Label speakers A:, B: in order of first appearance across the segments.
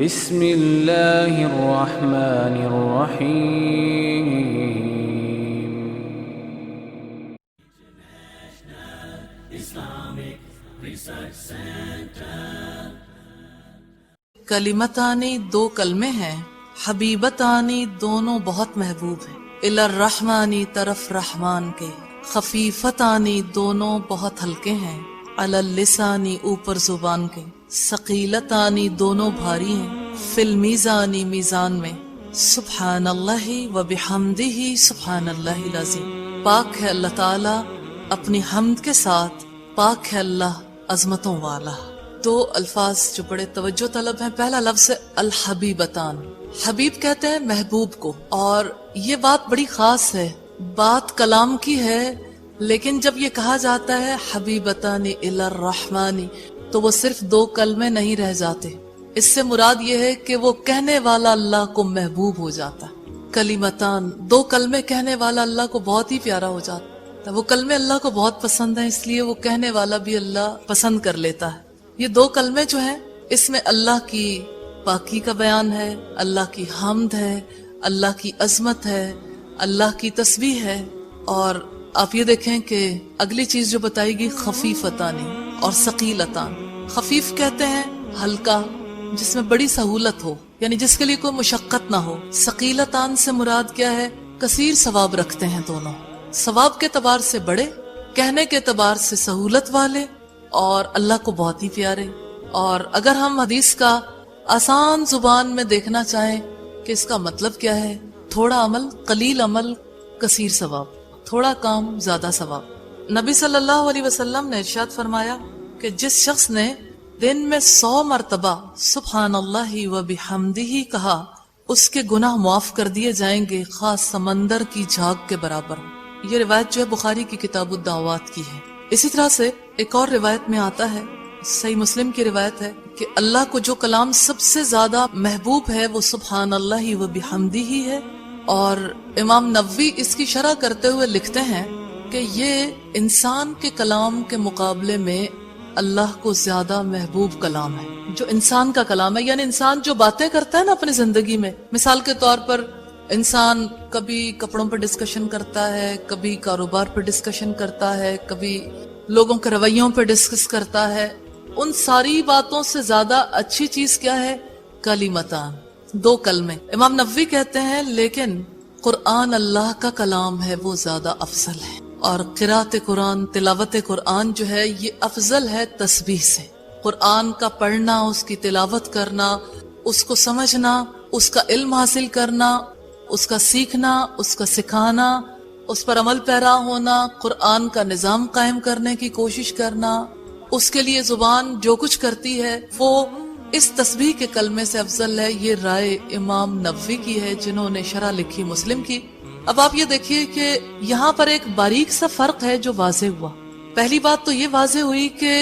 A: بسم اللہ الرحمن الرحیم
B: کلمتانی دو کلمے ہیں، حبیبتانی دونوں بہت محبوب ہیں، الی الرحمانی طرف رحمان کے، خفیفتانی دونوں بہت ہلکے ہیں، علی اللسانی اوپر زبان کے، ثقیلتانی دونوں بھاری ہیں، فی المیزانی میزان میں، سبحان اللہ و بحمدہ سبحان اللہ العظیم، پاک ہے اللہ تعالی اپنی حمد کے ساتھ، پاک ہے اللہ عظمتوں والا۔ دو الفاظ جو بڑے توجہ طلب ہیں، پہلا لفظ ہے الحبیبتان، حبیب کہتے ہیں محبوب کو، اور یہ بات بڑی خاص ہے، بات کلام کی ہے، لیکن جب یہ کہا جاتا ہے حبیبتانی الی الرحمانی تو وہ صرف دو کلمے نہیں رہ جاتے، اس سے مراد یہ ہے کہ وہ کہنے والا اللہ کو محبوب ہو جاتا ہے۔ کلمتان دو کلمے کہنے والا اللہ کو بہت ہی پیارا ہو جاتا ہے، وہ کلمے اللہ کو بہت پسند ہیں، اس لیے وہ کہنے والا بھی اللہ پسند کر لیتا ہے۔ یہ دو کلمے جو ہیں اس میں اللہ کی پاکی کا بیان ہے، اللہ کی حمد ہے، اللہ کی عظمت ہے، اللہ کی تسبیح ہے، اور آپ یہ دیکھیں کہ اگلی چیز جو بتائی گی خفیفتانی اور ثقیلتان۔ خفیف کہتے ہیں ہلکا، جس میں بڑی سہولت ہو، یعنی جس کے لیے کوئی مشقت نہ ہو۔ ثقیلتان سے مراد کیا ہے؟ کثیر ثواب رکھتے ہیں دونوں، ثواب کے اعتبار سے بڑے، کہنے کے اعتبار سے سہولت والے، اور اللہ کو بہت ہی پیارے۔ اور اگر ہم حدیث کا آسان زبان میں دیکھنا چاہیں کہ اس کا مطلب کیا ہے، تھوڑا عمل قلیل عمل کثیر ثواب، تھوڑا کام زیادہ ثواب۔ نبی صلی اللہ علیہ وسلم نے ارشاد فرمایا کہ جس شخص نے دن میں 100 مرتبہ سبحان اللہ و بحمدہ کہا، اس کے گناہ معاف کر دیے جائیں گے، خاص سمندر کی جھاگ کے برابر۔ یہ روایت جو ہے بخاری کی کتاب الدعوات کی ہے۔ اسی طرح سے ایک اور روایت میں آتا ہے، صحیح مسلم کی روایت ہے، کہ اللہ کو جو کلام سب سے زیادہ محبوب ہے وہ سبحان اللہ و بحمدہ ہی ہے، اور امام نووی اس کی شرح کرتے ہوئے لکھتے ہیں کہ یہ انسان کے کلام کے مقابلے میں اللہ کو زیادہ محبوب کلام ہے۔ جو انسان کا کلام ہے، یعنی انسان جو باتیں کرتا ہے نا اپنی زندگی میں، مثال کے طور پر انسان کبھی کپڑوں پر ڈسکشن کرتا ہے، کبھی کاروبار پر ڈسکشن کرتا ہے، کبھی لوگوں کے رویوں پہ ڈسکس کرتا ہے، ان ساری باتوں سے زیادہ اچھی چیز کیا ہے؟ کلمتان، دو کلمے۔ امام نووی کہتے ہیں لیکن قرآن اللہ کا کلام ہے وہ زیادہ افضل ہے، اور قرأت قرآن، تلاوت قرآن جو ہے یہ افضل ہے تسبیح سے۔ قرآن کا پڑھنا، اس کی تلاوت کرنا، اس کو سمجھنا، اس کا علم حاصل کرنا، اس کا سیکھنا، اس کا سکھانا، اس پر عمل پیرا ہونا، قرآن کا نظام قائم کرنے کی کوشش کرنا، اس کے لیے زبان جو کچھ کرتی ہے وہ اس تسبیح کے کلمے سے افضل ہے۔ یہ رائے امام نووی کی ہے جنہوں نے شرح لکھی مسلم کی۔ اب آپ یہ دیکھیے کہ یہاں پر ایک باریک سا فرق ہے جو واضح ہوا۔ پہلی بات تو یہ واضح ہوئی کہ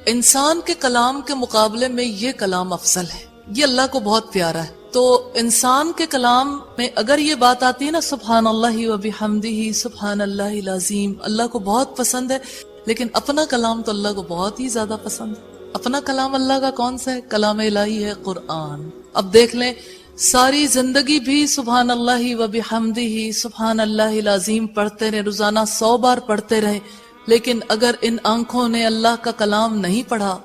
B: انسان کے کلام کے مقابلے میں یہ کلام افضل ہے، یہ اللہ کو بہت پیارا ہے۔ تو انسان کے کلام میں اگر یہ بات آتی ہے نا سبحان اللہ و بحمدہ سبحان اللہ العظیم، اللہ کو بہت پسند ہے، لیکن اپنا کلام تو اللہ کو بہت ہی زیادہ پسند ہے۔ اپنا کلام اللہ کا کون سا ہے؟ کلام الہی ہے، قرآن۔ اب دیکھ لیں ساری زندگی بھی سبحان اللہ و بحمدہ سبحان اللہ العظیم پڑھتے رہے، روزانہ 100 بار پڑھتے رہے، لیکن اگر ان آنکھوں نے اللہ کا کلام نہیں پڑھا،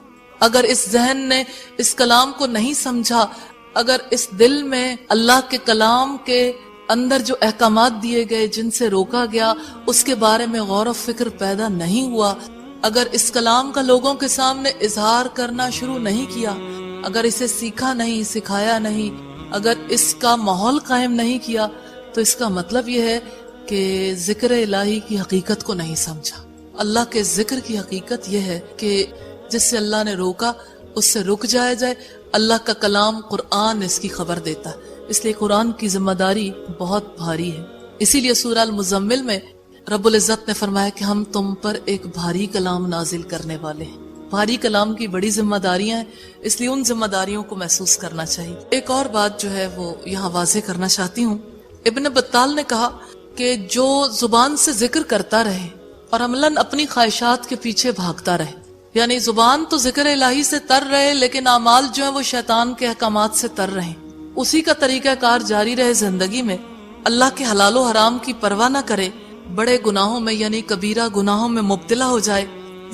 B: اگر اس ذہن نے اس کلام کو نہیں سمجھا، اگر اس دل میں اللہ کے کلام کے اندر جو احکامات دیے گئے، جن سے روکا گیا، اس کے بارے میں غور و فکر پیدا نہیں ہوا، اگر اس کلام کا لوگوں کے سامنے اظہار کرنا شروع نہیں کیا، اگر اسے سیکھا نہیں، سکھایا نہیں، اگر اس کا ماحول قائم نہیں کیا، تو اس کا مطلب یہ ہے کہ ذکر الہی کی حقیقت کو نہیں سمجھا۔ اللہ کے ذکر کی حقیقت یہ ہے کہ جس سے اللہ نے روکا اس سے رک جایا جائے۔ اللہ کا کلام قرآن اس کی خبر دیتا ہے، اس لیے قرآن کی ذمہ داری بہت بھاری ہے۔ اسی لیے سورہ المزمل میں رب العزت نے فرمایا کہ ہم تم پر ایک بھاری کلام نازل کرنے والے ہیں۔ بھاری کلام کی بڑی ذمہ داریاں ہیں، اس لیے ان ذمہ داریوں کو محسوس کرنا چاہیے۔ ایک اور بات جو ہے وہ یہاں واضح کرنا چاہتی ہوں، ابن بطال نے کہا کہ جو زبان سے ذکر کرتا رہے اور عملاً اپنی خواہشات کے پیچھے بھاگتا رہے، یعنی زبان تو ذکر الہی سے تر رہے لیکن اعمال جو ہیں وہ شیطان کے احکامات سے تر رہیں، اسی کا طریقہ کار جاری رہے زندگی میں، اللہ کے حلال و حرام کی پرواہ نہ کرے، بڑے گناہوں میں یعنی کبیرہ گناہوں میں مبتلا ہو جائے،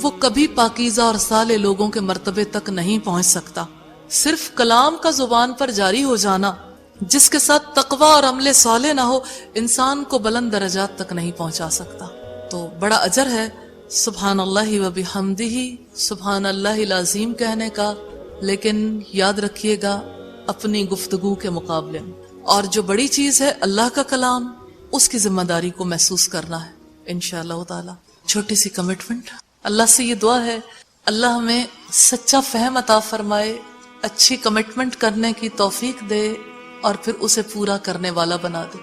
B: وہ کبھی پاکیزہ اور صالح لوگوں کے مرتبے تک نہیں پہنچ سکتا۔ صرف کلام کا زبان پر جاری ہو جانا جس کے ساتھ تقوی اور عمل صالح نہ ہو انسان کو بلند درجات تک نہیں پہنچا سکتا۔ تو بڑا اجر ہے سبحان اللہ و بحمدہ، سبحان اللہ العظیم کہنے کا، لیکن یاد رکھیے گا اپنی گفتگو کے مقابلے میں، اور جو بڑی چیز ہے اللہ کا کلام، اس کی ذمہ داری کو محسوس کرنا ہے انشاءاللہ تعالی۔ چھوٹی سی کمٹمنٹ، اللہ سے یہ دعا ہے اللہ ہمیں سچا فہم عطا فرمائے، اچھی کمٹمنٹ کرنے کی توفیق دے اور پھر اسے پورا کرنے والا بنا دے۔